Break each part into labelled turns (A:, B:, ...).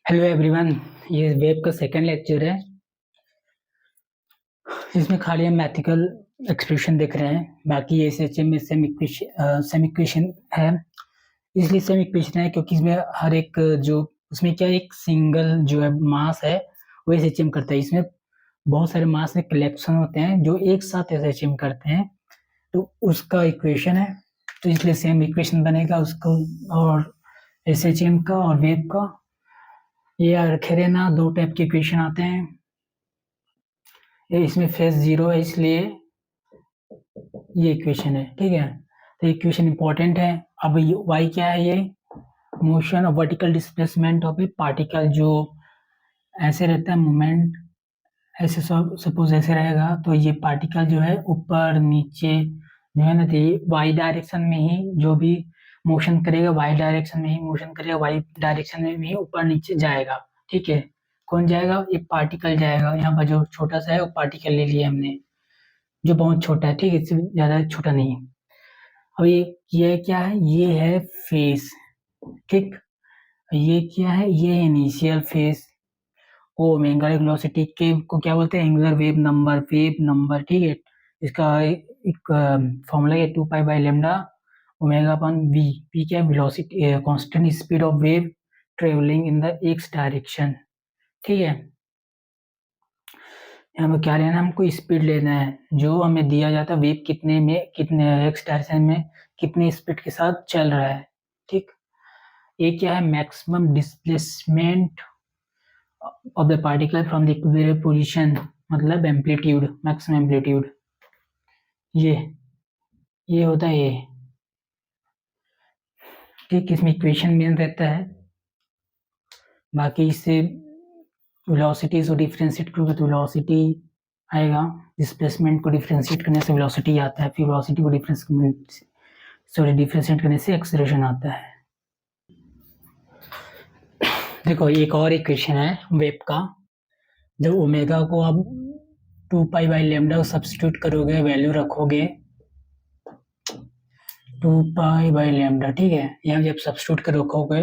A: Hello everyone. ये web का second lecture है। इसमें खाली हम मैथमेटिकल एक्सप्रेशन देख रहे हैं। बाकी एस एच एम में सेम इक्वेशन है। इसलिए सेम इक्वेशन है क्योंकि इसमें हर एक जो उसमें क्या एक सिंगल जो है मास है वो एस एच एम करता है। इसमें बहुत सारे मास में कलेक्शन होते हैं जो एक साथ एस एच एम करते हैं, तो उसका इक्वेशन है। तो इसलिए सेम इक्वेशन बनेगा उसको, और एस एच एम का और वेब का। ये रखे रहना, दो टाइप के इक्वेशन आते हैं। ये इसमें फेस जीरो है इसलिए ये इक्वेशन है, ठीक है। तो इक्वेशन इंपॉर्टेंट है। अब वाई क्या है? ये motion of vertical displacement of A particle. जो ऐसे रहता है मोमेंट, ऐसे सब सपोज ऐसे रहेगा तो ये पार्टिकल जो है ऊपर नीचे जो है ना, तो ये वाई डायरेक्शन में ही जो भी मोशन करेगा, वाई डायरेक्शन में ही मोशन करेगा, वाई डायरेक्शन में ही ऊपर नीचे जाएगा। ठीक है। कौन जाएगा? एक पार्टिकल जाएगा। यहाँ पर जो छोटा सा है वो पार्टिकल ले लिया हमने, जो बहुत छोटा है, ठीक है, इससे ज्यादा छोटा नहीं है। अब ये क्या है? ये है फेस, ठीक। ये क्या है? ये इनिशियल फेस। ओ एंगुलर वेलोसिटी के को क्या बोलते हैं? एंगुलर वेव नंबर, ठीक है। इसका एक फॉर्मूला है 2 pi by lambda omega upon v. P क्या है? Velocity, constant speed of wave travelling in the x direction, ठीक है। यहाँ पे क्या लेना है? हमको स्पीड लेना है जो हमें दिया जाता है। वेव कितने एक्स डायरेक्शन में कितने स्पीड के साथ चल रहा है, ठीक। ये क्या है? Maximum displacement of the particle from the equilibrium position, मतलब एम्पलीट्यूड, मैक्सिमम एम्पलीट्यूड। ये ये होता है ये, ठीक। इसमें इक्वेशन मेन रहता है। बाकी इससे वेलोसिटी को डिफरेंशिएट करोगे तो वेलोसिटी आएगा। डिस्प्लेसमेंट को डिफरेंशिएट करने से वेलोसिटी आता है, फिर वेलोसिटी को डिफरेंशिएट करने से एक्सेलरेशन आता है। देखो एक और इक्वेशन है वेव का। जब ओमेगा को अब 2 पाई बाई लेमडा को सब्स्टिट्यूट करोगे, वैल्यू रखोगे 2 पाई बाई लेमडा, ठीक है। यहाँ जब सब्स्टिट्यूट कर रखोगे,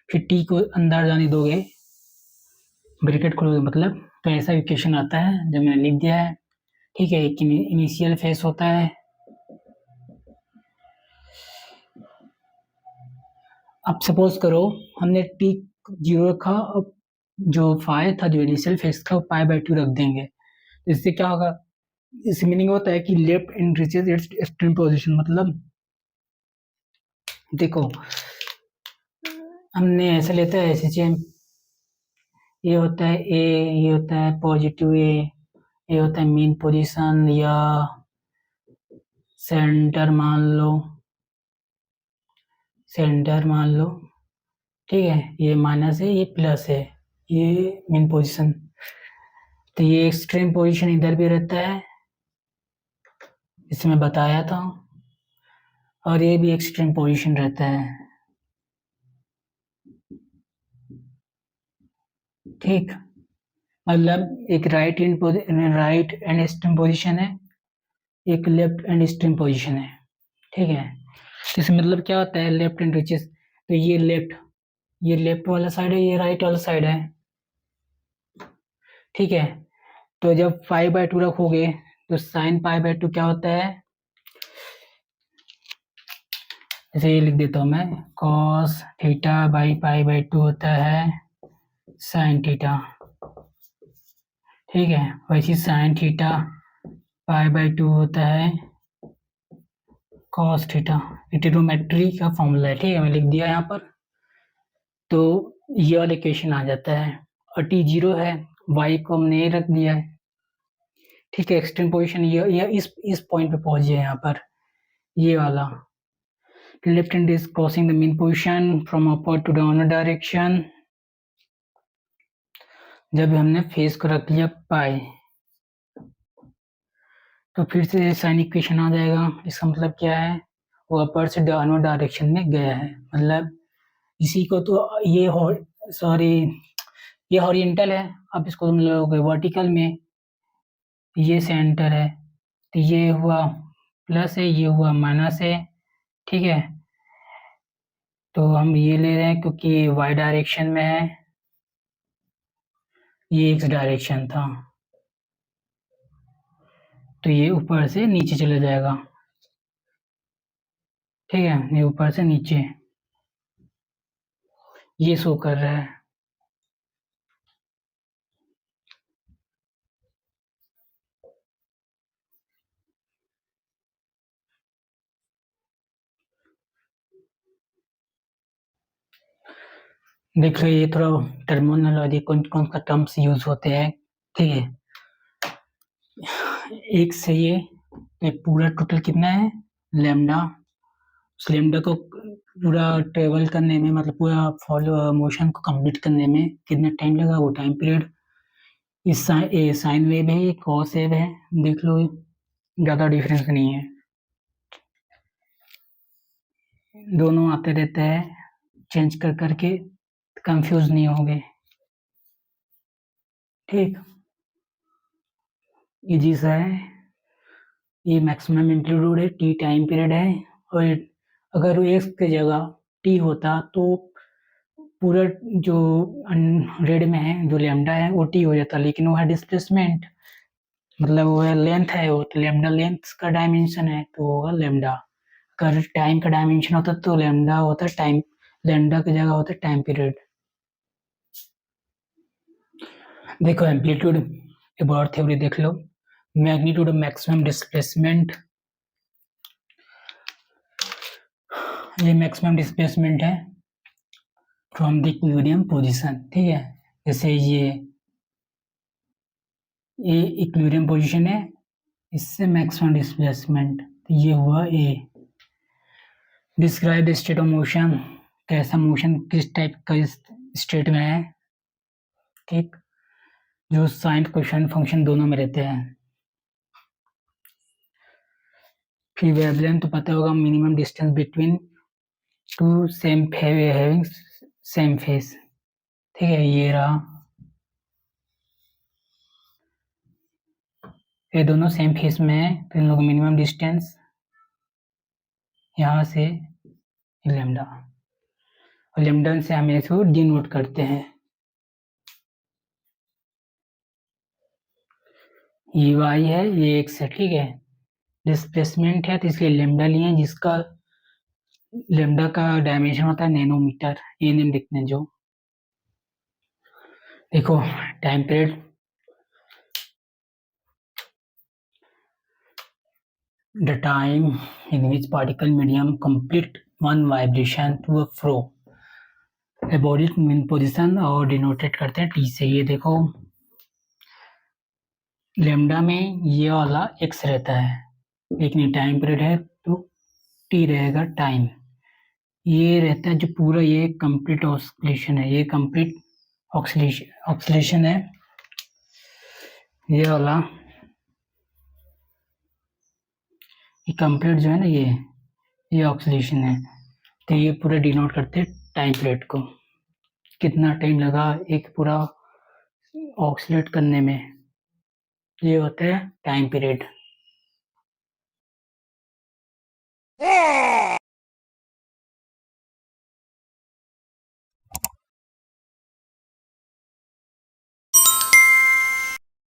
A: फिर टी को अंदर जाने दोगे, ब्रैकेट खोलोगे मतलब, तो ऐसा इक्वेशन आता है जो मैंने लिख दिया है, ठीक है। एक इनिशियल फेस होता है। अब सपोज करो हमने टी जीरो रखा, अब जो फाई था, जो इनिशियल फेस था, वो पाई बाई 2 रख देंगे। इससे क्या होगा? इस मीनिंग होता है कि left and reaches it's extreme position. मतलब देखो हमने ऐसे लेते हैं ऐसे चेन, ये होता है ए, ये होता है पॉजिटिव ए, ये होता है मीन पोजीशन या सेंटर मान लो, सेंटर मान लो, ठीक है। ये माइनस है, ये प्लस है, ये मीन पोजीशन। तो ये एक्सट्रीम पोजीशन इधर भी रहता है, इसमें बताया था, और ये भी एक्सट्रीम पोजीशन रहता है, ठीक। मतलब एक राइट एंड एक्सट्रीम पोजीशन है, एक लेफ्ट एंड एक्सट्रीम पोजीशन है, ठीक है। इसमें मतलब क्या होता है? लेफ्ट एंड रिचेस, तो ये लेफ्ट वाला साइड है, ये राइट वाला साइड है, ठीक है। तो जब पाई बाई 2 रखोगे तो साइन पाई बाई 2 क्या होता है? जैसे ये लिख देता हूँ मैं, cos theta by pi by 2 होता है साइन थीटा, ठीक है। वैसे साइन थीटा पाई बाई 2 होता है कॉस थीटा। ट्रिग्नोमेट्री का फॉर्मूला है, ठीक है, मैं लिख दिया यहाँ पर। तो ये वाला इक्वेशन आ जाता है, और टी जीरो है, वाई को हमने रख दिया है, ठीक है। एक्सट्रीम पोजीशन ये इस पॉइंट पे पहुंच गया यहाँ पर, ये वाला। Left hand is crossing the mean position from upward to downward direction. जब हमने फेस को रख लिया पाई, तो फिर से साइन इक्वेशन आ जाएगा। इसका मतलब क्या है? वो अपर से डाउनवर्ड डायरेक्शन में गया है, मतलब इसी को तो ये सॉरी, ये हॉरिजेंटल है। अब इसको तुम लोगे वर्टिकल में, ये सेंटर है, तो ये हुआ प्लस है, ये हुआ माइनस है, ठीक है। तो हम ये ले रहे हैं क्योंकि वाई डायरेक्शन में है, ये एक्स डायरेक्शन था, तो ये ऊपर से नीचे चला जाएगा। ठीक है, ये ऊपर से नीचे ये शो कर रहा है। देख लो, ये थोड़ा टर्मिनोलॉजी कौन कौन सा टर्म्स यूज होते हैं। ठीक है, एक से ये पूरा टोटल कितना है लेमडा। उस लेमडा को पूरा ट्रेवल करने में, मतलब पूरा फॉलो मोशन को कंप्लीट करने में कितना टाइम लगा, वो टाइम पीरियड। इस साइन वेव है, ये कॉस वेव है। देख लो, ज़्यादा डिफरेंस नहीं है, दोनों आते रहते हैं, चेंज कर करके, कंफ्यूज नहीं होगे। ठीक, इजी सा है। ये मैक्सिमम एम्पलीट्यूड है, टी टाइम पीरियड है। और अगर एक्स की जगह टी होता तो पूरा जो रेड में है जो लेमडा है वो टी हो जाता, लेकिन वो है डिस्प्लेसमेंट, मतलब वो है लेंथ है, वो तो लेमडा लेंथ का डायमेंशन है तो वो होगा लेमडा। अगर टाइम का डायमेंशन होता तो लेमडा होता टाइम, लेमडा की जगह होता टाइम पीरियड। देखो एम्पलीट्यूड एक और थ्योरी देख लो, मैग्नीट्यूड ऑफ मैक्सिमम डिस्प्लेसमेंट। ये मैक्सिमम डिस्प्लेसमेंट है फ्रॉम द इक्विलिब्रियम पोजीशन। ठीक है, जैसे ये इक्विलिब्रियम पोजीशन है, इससे मैक्सिमम डिस्प्लेसमेंट, तो ये हुआ A. Describe the state of motion, कैसा मोशन किस टाइप का स्टेट में है। ठीक, जो साइन कोसाइन फंक्शन दोनों में रहते हैं। फिर वेवलेंथ तो पता होगा, minimum distance between two same having same face. ठीक है, ये रहा, ये दोनों सेम फेस में है तो इन लोगों मिनिमम डिस्टेंस यहाँ से लेमडा, और लेमडा से हम इसको डिनोट करते हैं। ये वाई है, ये एक्स है। ठीक है, डिस्प्लेसमेंट है तो इसलिए लेमडा लिए, जिसका लेमडा का डायमेंशन होता है नैनोमीटर, ये नेम लिखते हैं जो। देखो time period, the time in which particle medium complete one vibration to a fro about in position, और डिनोटेड करते हैं टी से। ये देखो लेमडा में ये वाला एक्स रहता है, लेकिन टाइम पीरियड है तो टी रहेगा टाइम। ये रहता है जो पूरा, ये कंप्लीट ऑक्सीलेशन है, ये कंप्लीट ऑक्सीलेशन है। ये वाला ये कंप्लीट जो है ना, ये ऑक्सीलेशन है, तो ये पूरा डिनोट करते हैं टाइम पीरियड को, कितना टाइम लगा एक पूरा ऑक्सीलेट करने में, ये होता है टाइम पीरियड।